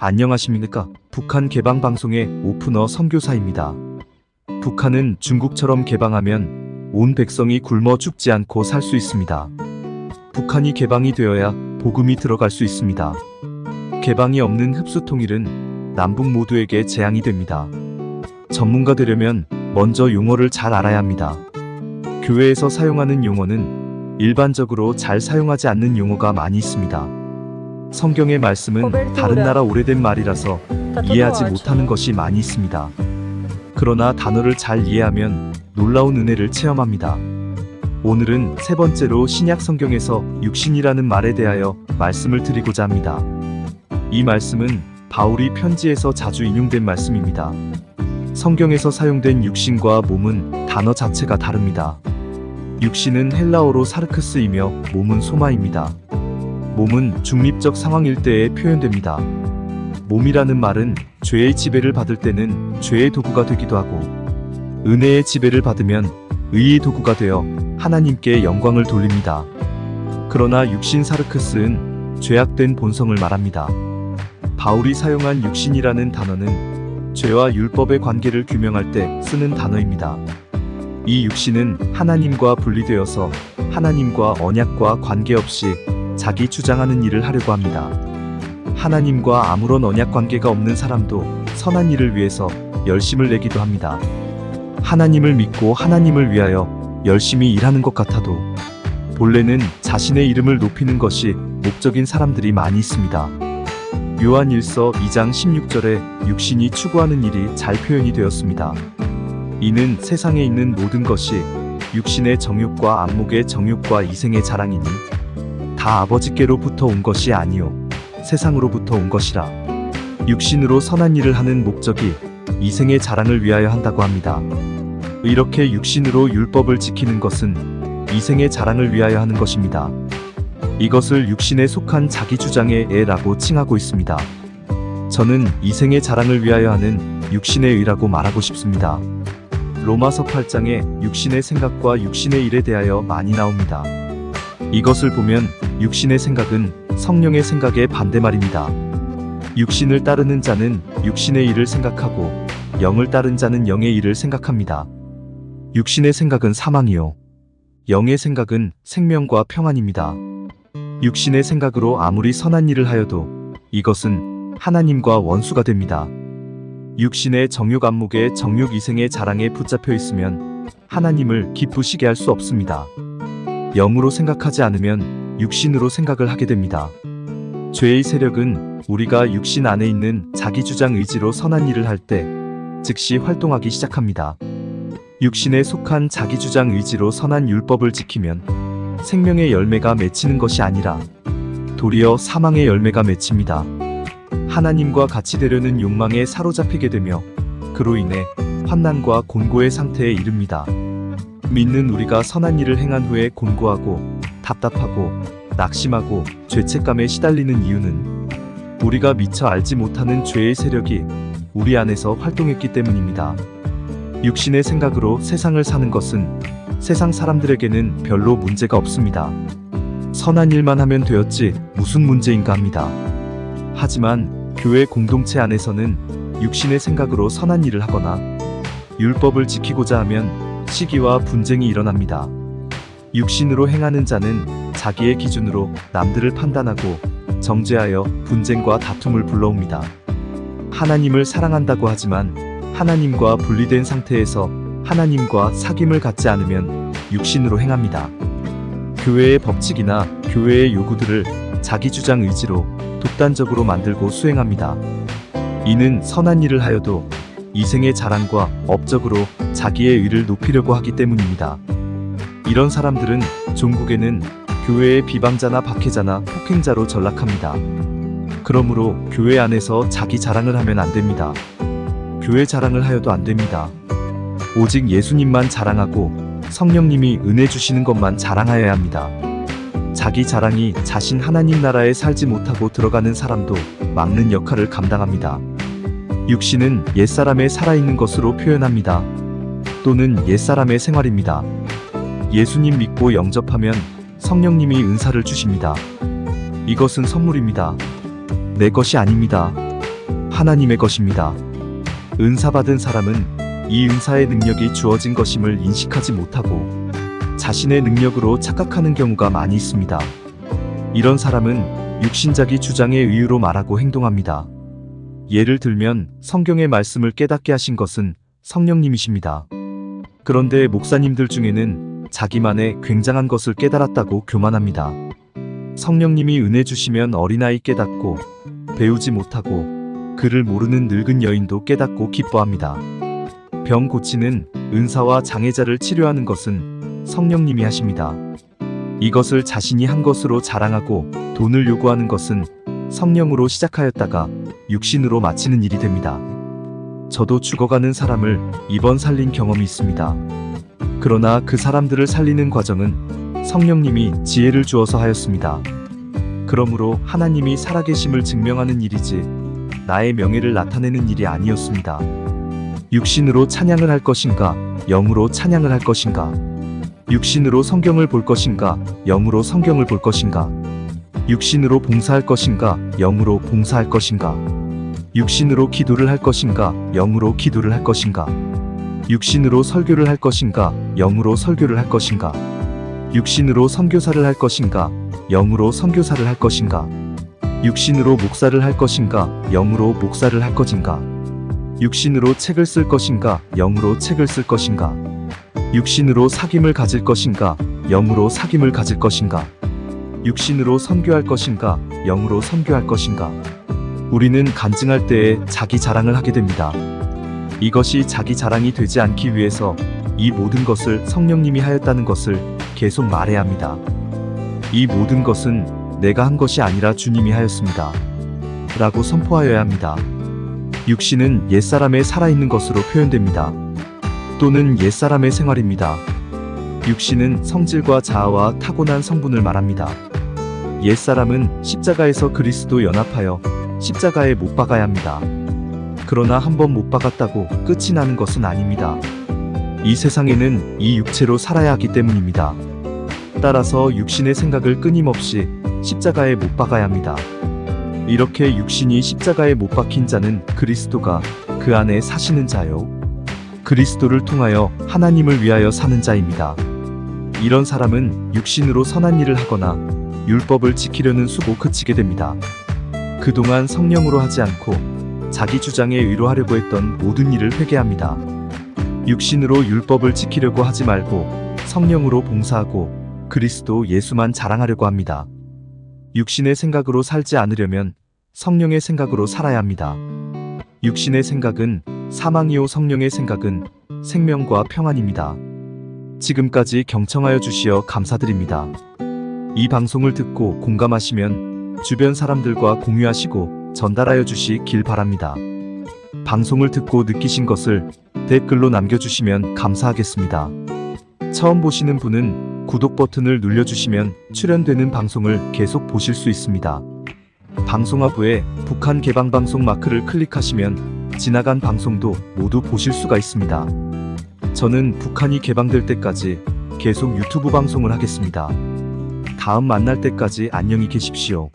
안녕하십니까. 북한 개방방송의 오프너 선교사입니다. 북한은 중국처럼 개방하면 온 백성이 굶어 죽지 않고 살 수 있습니다. 북한이 개방이 되어야 복음이 들어갈 수 있습니다. 개방이 없는 흡수 통일은 남북 모두에게 재앙이 됩니다. 전문가 되려면 먼저 용어를 잘 알아야 합니다. 교회에서 사용하는 용어는 일반적으로 잘 사용하지 않는 용어가 많이 있습니다. 성경의 말씀은 다른 나라 오래된 말이라서 이해하지 못하는 것이 많이 있습니다. 그러나 단어를 잘 이해하면 놀라운 은혜를 체험합니다. 오늘은 세 번째로 신약 성경에서 육신이라는 말에 대하여 말씀을 드리고자 합니다. 이 말씀은 바울이 편지에서 자주 인용된 말씀입니다. 성경에서 사용된 육신과 몸은 단어 자체가 다릅니다. 육신은 헬라어로 사르크스이며 몸은 소마입니다. 몸은 중립적 상황일 때에 표현됩니다. 몸이라는 말은 죄의 지배를 받을 때는 죄의 도구가 되기도 하고, 은혜의 지배를 받으면 의의 도구가 되어 하나님께 영광을 돌립니다. 그러나 육신 사르크스는 죄악된 본성을 말합니다. 바울이 사용한 육신이라는 단어는 죄와 율법의 관계를 규명할 때 쓰는 단어입니다. 이 육신은 하나님과 분리되어서 하나님과 언약과 관계없이 자기 주장하는 일을 하려고 합니다. 하나님과 아무런 언약 관계가 없는 사람도 선한 일을 위해서 열심을 내기도 합니다. 하나님을 믿고 하나님을 위하여 열심히 일하는 것 같아도 본래는 자신의 이름을 높이는 것이 목적인 사람들이 많이 있습니다. 요한일서 2장 16절에 육신이 추구하는 일이 잘 표현이 되었습니다. 이는 세상에 있는 모든 것이 육신의 정욕과 안목의 정욕과 이생의 자랑이니 다 아버지께로부터 온 것이 아니요 세상으로부터 온 것이라. 육신으로 선한 일을 하는 목적이 이생의 자랑을 위하여 한다고 합니다. 이렇게 육신으로 율법을 지키는 것은 이생의 자랑을 위하여 하는 것입니다. 이것을 육신에 속한 자기 주장의 애라고 칭하고 있습니다. 저는 이생의 자랑을 위하여 하는 육신의 의라고 말하고 싶습니다. 로마서 8장에 육신의 생각과 육신의 일에 대하여 많이 나옵니다. 이것을 보면 육신의 생각은 성령의 생각의 반대말입니다. 육신을 따르는 자는 육신의 일을 생각하고 영을 따른 자는 영의 일을 생각합니다. 육신의 생각은 사망이요 영의 생각은 생명과 평안입니다. 육신의 생각으로 아무리 선한 일을 하여도 이것은 하나님과 원수가 됩니다. 육신의 정욕 안목의 정욕 이생의 자랑에 붙잡혀 있으면 하나님을 기쁘시게 할 수 없습니다. 영으로 생각하지 않으면 육신으로 생각을 하게 됩니다. 죄의 세력은 우리가 육신 안에 있는 자기주장 의지로 선한 일을 할 때 즉시 활동하기 시작합니다. 육신에 속한 자기주장 의지로 선한 율법을 지키면 생명의 열매가 맺히는 것이 아니라 도리어 사망의 열매가 맺힙니다. 하나님과 같이 되려는 욕망에 사로잡히게 되며 그로 인해 환난과 곤고의 상태에 이릅니다. 믿는 우리가 선한 일을 행한 후에 곤고하고 답답하고 낙심하고 죄책감에 시달리는 이유는 우리가 미처 알지 못하는 죄의 세력이 우리 안에서 활동했기 때문입니다. 육신의 생각으로 세상을 사는 것은 세상 사람들에게는 별로 문제가 없습니다. 선한 일만 하면 되었지 무슨 문제인가 합니다. 하지만 교회 공동체 안에서는 육신의 생각으로 선한 일을 하거나 율법을 지키고자 하면 시기와 분쟁이 일어납니다. 육신으로 행하는 자는 자기의 기준으로 남들을 판단하고 정죄하여 분쟁과 다툼을 불러옵니다. 하나님을 사랑한다고 하지만 하나님과 분리된 상태에서 하나님과 사귐을 갖지 않으면 육신으로 행합니다. 교회의 법칙이나 교회의 요구들을 자기 주장 의지로 독단적으로 만들고 수행합니다. 이는 선한 일을 하여도 이생의 자랑과 업적으로 자기의 의를 높이려고 하기 때문입니다. 이런 사람들은 종국에는 교회의 비방자나 박해자나 폭행자로 전락합니다. 그러므로 교회 안에서 자기 자랑을 하면 안 됩니다. 교회 자랑을 하여도 안 됩니다. 오직 예수님만 자랑하고 성령님이 은혜 주시는 것만 자랑하여야 합니다. 자기 자랑이 자신 하나님 나라에 살지 못하고 들어가는 사람도 막는 역할을 감당합니다. 육신은 옛사람의 살아있는 것으로 표현합니다. 또는 옛사람의 생활입니다. 예수님 믿고 영접하면 성령님이 은사를 주십니다. 이것은 선물입니다. 내 것이 아닙니다. 하나님의 것입니다. 은사 받은 사람은 이 은사의 능력이 주어진 것임을 인식하지 못하고 자신의 능력으로 착각하는 경우가 많이 있습니다. 이런 사람은 육신자기 주장에 의유로 말하고 행동합니다. 예를 들면 성경의 말씀을 깨닫게 하신 것은 성령님이십니다. 그런데 목사님들 중에는 자기만의 굉장한 것을 깨달았다고 교만합니다. 성령님이 은혜 주시면 어린아이 깨닫고 배우지 못하고 글을 모르는 늙은 여인도 깨닫고 기뻐합니다. 병 고치는 은사와 장애자를 치료하는 것은 성령님이 하십니다. 이것을 자신이 한 것으로 자랑하고 돈을 요구하는 것은 성령으로 시작하였다가 육신으로 마치는 일이 됩니다. 저도 죽어가는 사람을 입원 살린 경험이 있습니다. 그러나 그 사람들을 살리는 과정은 성령님이 지혜를 주어서 하였습니다. 그러므로 하나님이 살아계심을 증명하는 일이지 나의 명예를 나타내는 일이 아니었습니다. 육신으로 찬양을 할 것인가, 영으로 찬양을 할 것인가? 육신으로 성경을 볼 것인가, 영으로 성경을 볼 것인가? 육신으로 봉사할 것인가, 영으로 봉사할 것인가? 육신으로 기도를 할 것인가, 영으로 기도를 할 것인가? 육신으로 설교를 할 것인가, 영으로 설교를 할 것인가? 육신으로 선교사를 할 것인가, 영으로 선교사를 할 것인가? 육신으로 목사를 할 것인가, 영으로 목사를 할 것인가? 육신으로 책을 쓸 것인가, 영으로 책을 쓸 것인가? 육신으로 사귐을 가질 것인가, 영으로 사귐을 가질 것인가? 육신으로 선교할 것인가, 영으로 선교할 것인가? 우리는 간증할 때에 자기 자랑을 하게 됩니다. 이것이 자기 자랑이 되지 않기 위해서 이 모든 것을 성령님이 하였다는 것을 계속 말해야 합니다. 이 모든 것은 내가 한 것이 아니라 주님이 하였습니다. 라고 선포하여야 합니다. 육신은 옛사람의 살아있는 것으로 표현됩니다. 또는 옛사람의 생활입니다. 육신은 성질과 자아와 타고난 성분을 말합니다. 옛사람은 십자가에서 그리스도 연합하여 십자가에 못 박아야 합니다. 그러나 한번 못 박았다고 끝이 나는 것은 아닙니다. 이 세상에는 이 육체로 살아야 하기 때문입니다. 따라서 육신의 생각을 끊임없이 십자가에 못 박아야 합니다. 이렇게 육신이 십자가에 못 박힌 자는 그리스도가 그 안에 사시는 자요. 그리스도를 통하여 하나님을 위하여 사는 자입니다. 이런 사람은 육신으로 선한 일을 하거나 율법을 지키려는 수고 그치게 됩니다. 그동안 성령으로 하지 않고 자기 주장에 의로하려고 했던 모든 일을 회개합니다. 육신으로 율법을 지키려고 하지 말고 성령으로 봉사하고 그리스도 예수만 자랑하려고 합니다. 육신의 생각으로 살지 않으려면 성령의 생각으로 살아야 합니다. 육신의 생각은 사망이요 성령의 생각은 생명과 평안입니다. 지금까지 경청하여 주시어 감사드립니다. 이 방송을 듣고 공감하시면 주변 사람들과 공유하시고 전달하여 주시길 바랍니다. 방송을 듣고 느끼신 것을 댓글로 남겨주시면 감사하겠습니다. 처음 보시는 분은 구독 버튼을 눌러주시면 출연되는 방송을 계속 보실 수 있습니다. 방송하부에 북한 개방방송 마크를 클릭하시면 지나간 방송도 모두 보실 수가 있습니다. 저는 북한이 개방될 때까지 계속 유튜브 방송을 하겠습니다. 다음 만날 때까지 안녕히 계십시오.